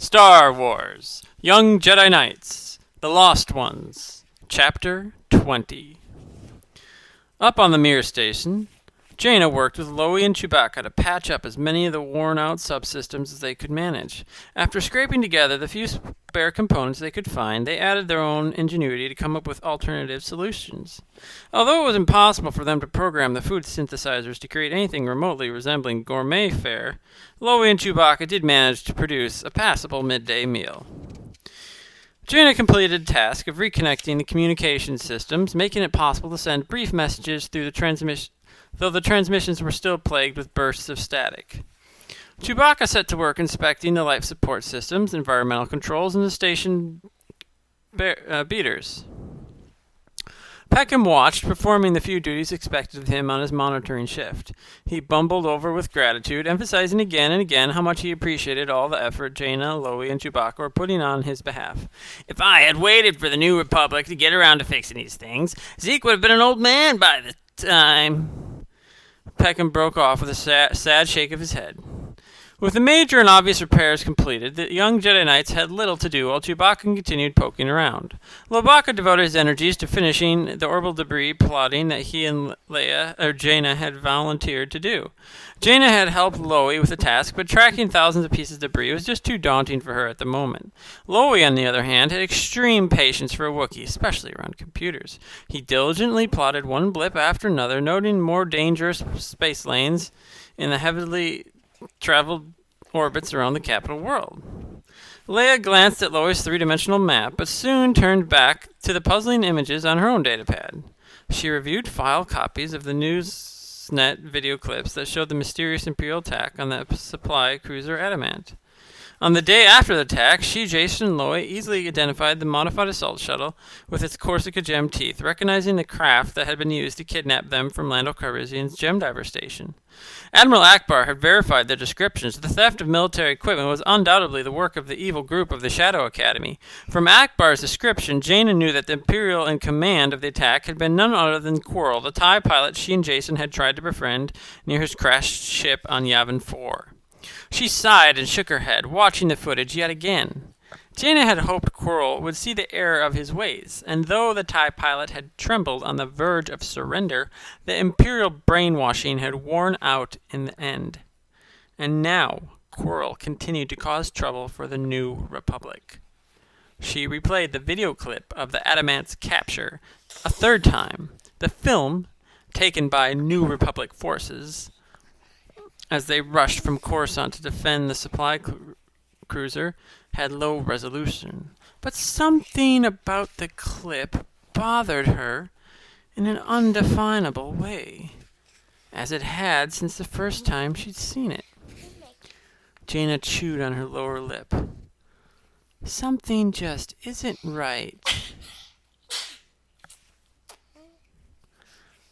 Star Wars Young Jedi Knights The Lost Ones Chapter 20. Up on the Mir station, Jaina worked with Loey and Chewbacca to patch up as many of the worn-out subsystems as they could manage. After scraping together the few spare components they could find, they added their own ingenuity to come up with alternative solutions. Although it was impossible for them to program the food synthesizers to create anything remotely resembling gourmet fare, Loey and Chewbacca did manage to produce a passable midday meal. Jaina completed the task of reconnecting the communication systems, making it possible to send brief messages through the transmission, though the transmissions were still plagued with bursts of static. Chewbacca set to work inspecting the life support systems, environmental controls, and the station beaters. Peckham watched, performing the few duties expected of him on his monitoring shift. He bumbled over with gratitude, emphasizing again and again how much he appreciated all the effort Jaina, Loey, and Chewbacca were putting on his behalf. "If I had waited for the New Republic to get around to fixing these things, Zeke would have been an old man by the time." Peckham broke off with a sad shake of his head. With the major and obvious repairs completed, the young Jedi Knights had little to do while Chewbacca continued poking around. Chewbacca devoted his energies to finishing the orbital debris plotting that he and Jaina had volunteered to do. Jaina had helped Loey with the task, but tracking thousands of pieces of debris was just too daunting for her at the moment. Loey, on the other hand, had extreme patience for a Wookiee, especially around computers. He diligently plotted one blip after another, noting more dangerous space lanes in the heavily traveled orbits around the capital world. Leia glanced at Loey's three-dimensional map, but soon turned back to the puzzling images on her own datapad. She reviewed file copies of the Newsnet video clips that showed the mysterious Imperial attack on the supply cruiser Adamant. On the day after the attack, she, Jason, and Loey easily identified the modified assault shuttle with its Corsica gem teeth, recognizing the craft that had been used to kidnap them from Lando Calrissian's Gemdiver station. Admiral Akbar had verified their descriptions. The theft of military equipment was undoubtedly the work of the evil group of the Shadow Academy. From Akbar's description, Jaina knew that the Imperial in command of the attack had been none other than Quirrell, the TIE pilot she and Jason had tried to befriend near his crashed ship on Yavin 4. She sighed and shook her head, watching the footage yet again. Jaina had hoped Quirrell would see the error of his ways, and though the TIE pilot had trembled on the verge of surrender, the Imperial brainwashing had worn out in the end. And now Quirrell continued to cause trouble for the New Republic. She replayed the video clip of the Adamant's capture a third time. The film, taken by New Republic forces, as they rushed from Coruscant to defend the supply cruiser, had low resolution. But something about the clip bothered her in an undefinable way, as it had since the first time she'd seen it. Jaina chewed on her lower lip. Something just isn't right.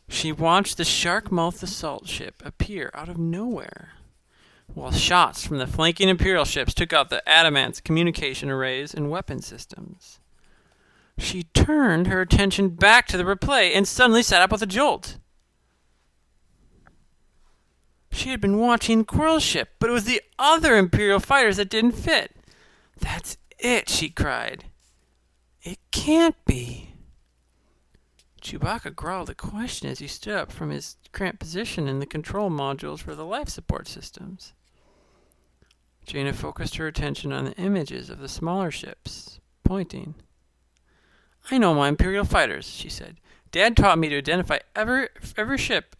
She watched the shark-mouthed assault ship appear out of nowhere, while shots from the flanking Imperial ships took out the Adamant's communication arrays and weapon systems. She turned her attention back to the replay and suddenly sat up with a jolt. She had been watching Quirrell's ship, but it was the other Imperial fighters that didn't fit. "That's it," she cried. "It can't be." Chewbacca growled a question as he stood up from his cramped position in the control modules for the life support systems. Jaina focused her attention on the images of the smaller ships, pointing. "I know my Imperial fighters," she said. "Dad taught me to identify every ship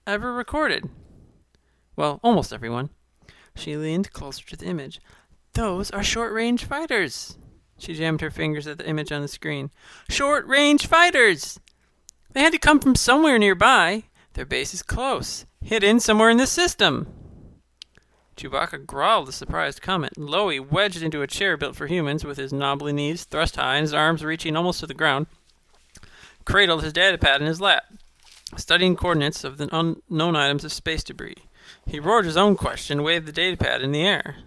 ever recorded. Well, almost everyone." She leaned closer to the image. "Those are short-range fighters." She jammed her fingers at the image on the screen. "Short-range fighters! They had to come from somewhere nearby. Their base is close, hidden somewhere in the system." Chewbacca growled a surprised comment. Loey wedged into a chair built for humans with his knobbly knees thrust high and his arms reaching almost to the ground, cradled his datapad in his lap, studying coordinates of the unknown items of space debris. He roared his own question and waved the datapad in the air.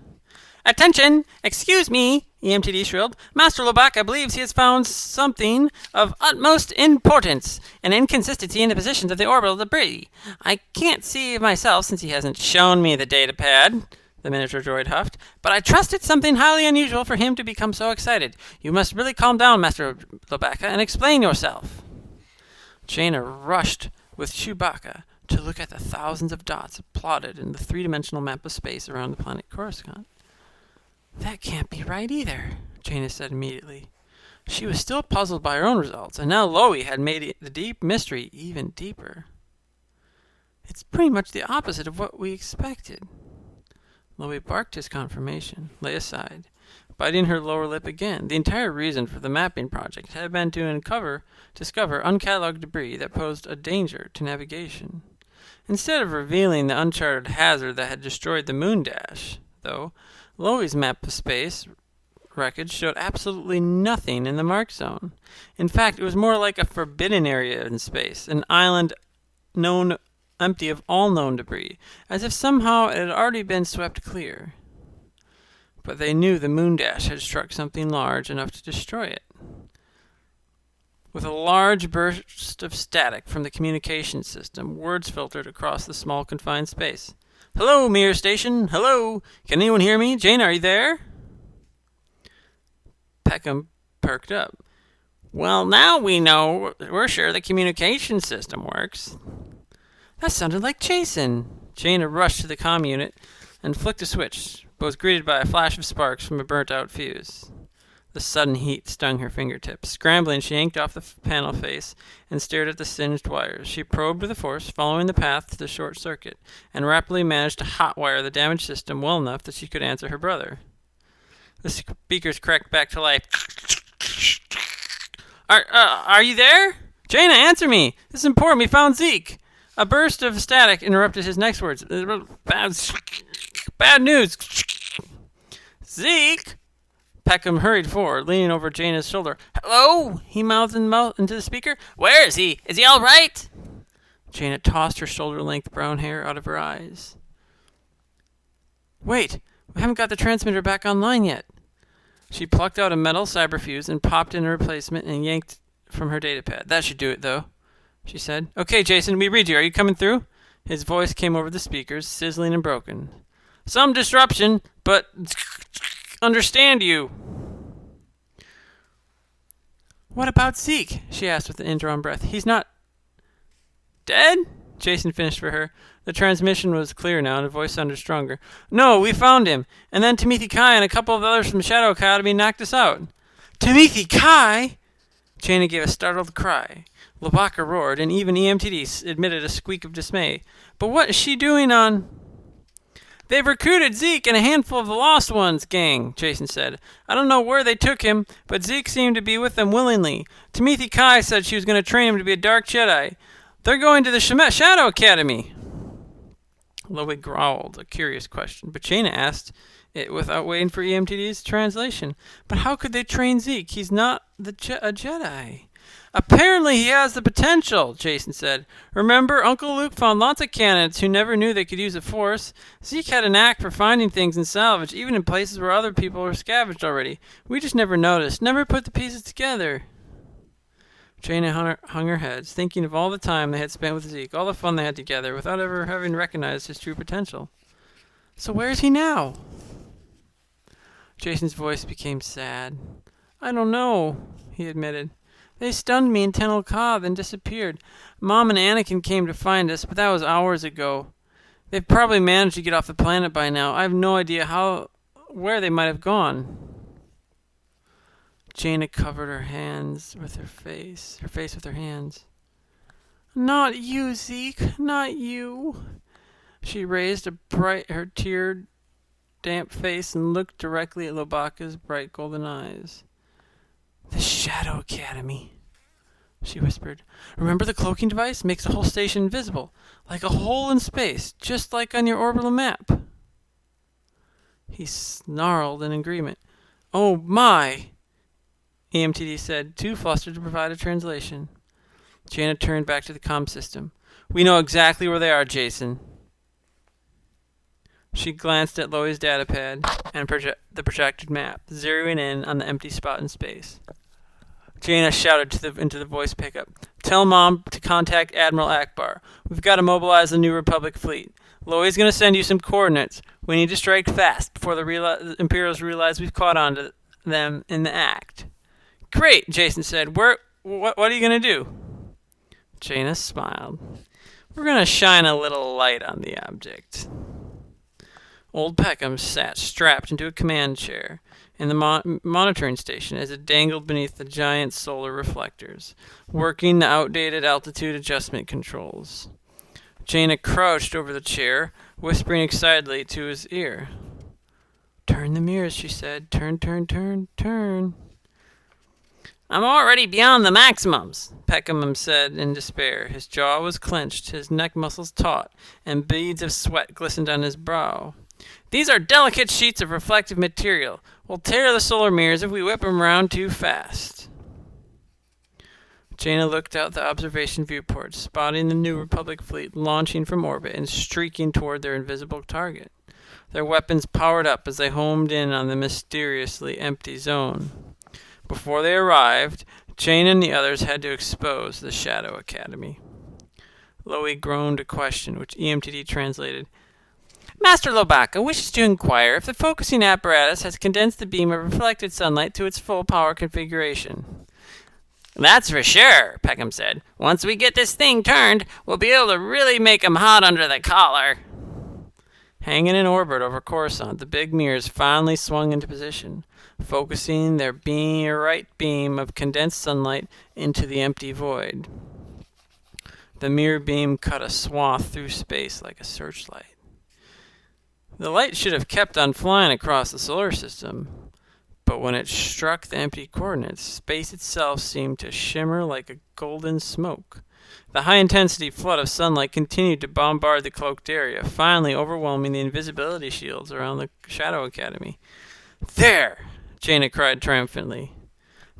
"Attention! Excuse me!" EMTD shrilled. "Master Chewbacca believes he has found something of utmost importance, an inconsistency in the positions of the orbital debris. I can't see myself since he hasn't shown me the datapad." the miniature droid huffed, "but I trust it's something highly unusual for him to become so excited. You must really calm down, Master Lobacca, and explain yourself." Jaina rushed with Chewbacca to look at the thousands of dots plotted in the three-dimensional map of space around the planet Coruscant. "That can't be right either," Jaina said immediately. She was still puzzled by her own results, and now Loie had made the deep mystery even deeper. "It's pretty much the opposite of what we expected." Loie barked his confirmation, lay aside, biting her lower lip again. The entire reason for the mapping project had been to discover uncatalogued debris that posed a danger to navigation. Instead of revealing the uncharted hazard that had destroyed the moon dash, though, Loie's map of space wreckage showed absolutely nothing in the mark zone. In fact, it was more like a forbidden area in space, an island empty of all known debris, as if somehow it had already been swept clear. But they knew the moon dash had struck something large enough to destroy it. With a large burst of static from the communication system, words filtered across the small confined space. "Hello, Mir Station. Hello. Can anyone hear me? Jaina, are you there?" Peckham perked up. "Well, now we're sure the communication system works." That sounded like Jason. Jaina rushed to the comm unit and flicked a switch, but was greeted by a flash of sparks from a burnt-out fuse. The sudden heat stung her fingertips. Scrambling, she yanked off the panel face and stared at the singed wires. She probed with the force, following the path to the short circuit, and rapidly managed to hotwire the damaged system well enough that she could answer her brother. The speakers cracked back to life. Are you there? Jaina, answer me! This is important. We found Zeke." A burst of static interrupted his next words. Bad news. "Zeke?" Peckham hurried forward, leaning over Jaina's shoulder. "Hello?" he mouthed into the speaker. "Where is he? Is he all right?" Jaina tossed her shoulder-length brown hair out of her eyes. "Wait, we haven't got the transmitter back online yet." She plucked out a metal cyberfuse and popped in a replacement and yanked from her datapad. "That should do it, though," she said. "Okay, Jason, we read you. Are you coming through?" His voice came over the speakers, sizzling and broken. "Some disruption, but understand you." "What about Zeke?" she asked with an indrawn breath. "He's not dead?" Jason finished for her. The transmission was clear now, and the voice sounded stronger. "No, we found him. And then Timothy Kai and a couple of others from Shadow Academy knocked us out." "Timothy Kai?" Jaina gave a startled cry. Lobacca roared, and even EMTD admitted a squeak of dismay. "But what is she doing on—" "They've recruited Zeke and a handful of the Lost Ones gang," Jason said. "I don't know where they took him, but Zeke seemed to be with them willingly. Timothy Kai said she was going to train him to be a Dark Jedi. They're going to the Shadow Academy." Loie growled a curious question, but Jaina asked it without waiting for EMTD's translation. "But how could they train Zeke? He's not a Jedi." "Apparently he has the potential," Jason said. "Remember, Uncle Luke found lots of candidates who never knew they could use the Force. Zeke had a knack for finding things in salvage, even in places where other people were scavenged already. We just never noticed, never put the pieces together." Jaina hung her head, thinking of all the time they had spent with Zeke, all the fun they had together, without ever having recognized his true potential. "So where is he now?" Jason's voice became sad. "I don't know," he admitted. "They stunned me in Tenel Ka, then disappeared. Mom and Anakin came to find us, but that was hours ago. They've probably managed to get off the planet by now. I have no idea where they might have gone." Jaina covered her face with her hands. "Not you, Zeke, not you." She raised her tear-damp face and looked directly at Lobacca's bright golden eyes. "The Shadow Academy," she whispered. "Remember the cloaking device? Makes the whole station invisible, like a hole in space, just like on your orbital map." He snarled in agreement. "Oh, my!" EMTD said, too flustered to provide a translation. Jaina turned back to the comm system. "We know exactly where they are, Jason." She glanced at Loie's datapad and the projected map, zeroing in on the empty spot in space. Jaina shouted into the voice pickup. "Tell Mom to contact Admiral Akbar. We've got to mobilize the New Republic fleet. Loey's going to send you some coordinates. We need to strike fast before the Imperials realize we've caught on to them in the act. Great, Jason said. What are you going to do? Jaina smiled. We're going to shine a little light on the object. Old Peckham sat strapped into a command chair in the monitoring station as it dangled beneath the giant solar reflectors, working the outdated altitude adjustment controls. Jaina crouched over the chair, whispering excitedly to his ear. Turn the mirrors, she said. Turn, turn, turn, turn. I'm already beyond the maximums, Peckham said in despair. His jaw was clenched, his neck muscles taut, and beads of sweat glistened on his brow. These are delicate sheets of reflective material. We'll tear the solar mirrors if we whip them around too fast. Jaina looked out the observation viewport, spotting the New Republic fleet launching from orbit and streaking toward their invisible target. Their weapons powered up as they homed in on the mysteriously empty zone. Before they arrived, Jaina and the others had to expose the Shadow Academy. Loey groaned a question, which EMTD translated. Master Lobaka wishes to inquire if the focusing apparatus has condensed the beam of reflected sunlight to its full power configuration. That's for sure, Peckham said. Once we get this thing turned, we'll be able to really make 'em hot under the collar. Hanging in orbit over Coruscant, the big mirrors finally swung into position, focusing their right beam of condensed sunlight into the empty void. The mirror beam cut a swath through space like a searchlight. The light should have kept on flying across the solar system, but when it struck the empty coordinates, space itself seemed to shimmer like a golden smoke. The high-intensity flood of sunlight continued to bombard the cloaked area, finally overwhelming the invisibility shields around the Shadow Academy. There! Jaina cried triumphantly.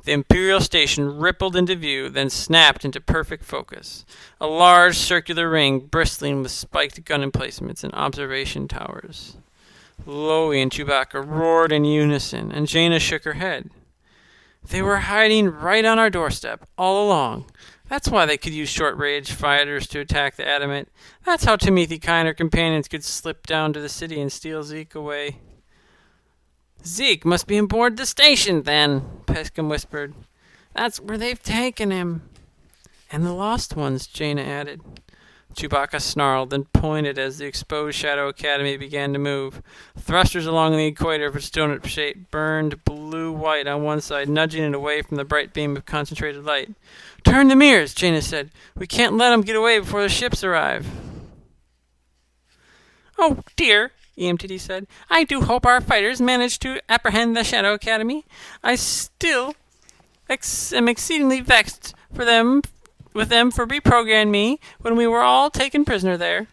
The Imperial station rippled into view, then snapped into perfect focus. A large circular ring bristling with spiked gun emplacements and observation towers. Loey and Chewbacca roared in unison, and Jaina shook her head. They were hiding right on our doorstep, all along. That's why they could use short-range fighters to attack the Adamant. That's how Timothy Kine and her companions could slip down to the city and steal Zeke away. Zeke must be aboard the station, then, Peckham whispered. That's where they've taken him. And the lost ones, Jaina added. Chewbacca snarled, then pointed as the exposed Shadow Academy began to move. Thrusters along the equator of its donut shape burned blue-white on one side, nudging it away from the bright beam of concentrated light. Turn the mirrors, Jaina said. We can't let them get away before the ships arrive. Oh, dear, EMTD said. I do hope our fighters manage to apprehend the Shadow Academy. I still am exceedingly vexed with them for reprogramming me when we were all taken prisoner there.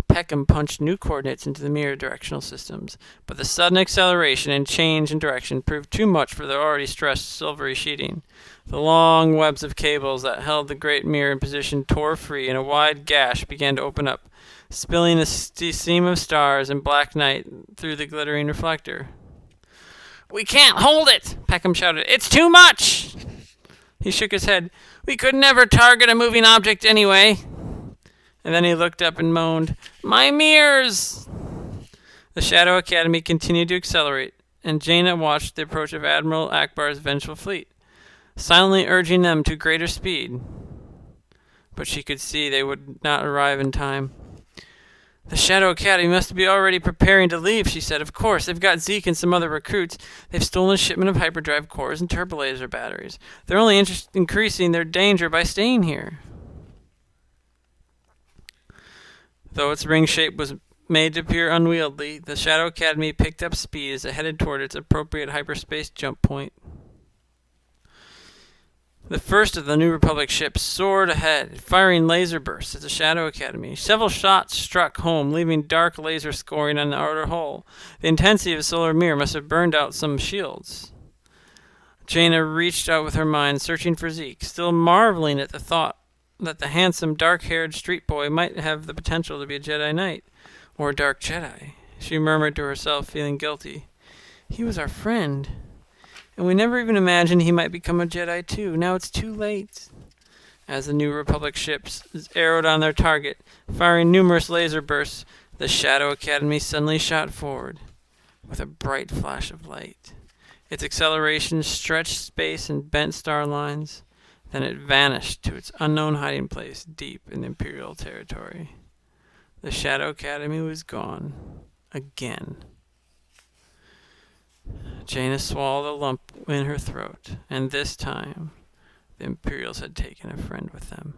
Peckham punched new coordinates into the mirror directional systems, but the sudden acceleration and change in direction proved too much for their already stressed silvery sheeting. The long webs of cables that held the great mirror in position tore free, and a wide gash began to open up, spilling a seam of stars and black night through the glittering reflector. We can't hold it, Peckham shouted. It's too much! He shook his head. We could never target a moving object anyway. And then he looked up and moaned, My mirrors! The Shadow Academy continued to accelerate, and Jaina watched the approach of Admiral Akbar's vengeful fleet, silently urging them to greater speed. But she could see they would not arrive in time. The Shadow Academy must be already preparing to leave, she said. Of course, they've got Zeke and some other recruits. They've stolen a shipment of hyperdrive cores and turbolaser batteries. They're only increasing their danger by staying here. Though its ring shape was made to appear unwieldy, the Shadow Academy picked up speed as it headed toward its appropriate hyperspace jump point. The first of the New Republic ships soared ahead, firing laser bursts at the Shadow Academy. Several shots struck home, leaving dark laser scoring on the outer hull. The intensity of a solar mirror must have burned out some shields. Jaina reached out with her mind, searching for Zeke, still marveling at the thought that the handsome, dark-haired street boy might have the potential to be a Jedi Knight, or a Dark Jedi. She murmured to herself, feeling guilty. He was our friend. And we never even imagined he might become a Jedi too. Now it's too late. As the New Republic ships arrowed on their target, firing numerous laser bursts, the Shadow Academy suddenly shot forward with a bright flash of light. Its acceleration stretched space and bent star lines. Then it vanished to its unknown hiding place deep in Imperial territory. The Shadow Academy was gone. Again. Jaina swallowed a lump in her throat, and this time the Imperials had taken a friend with them.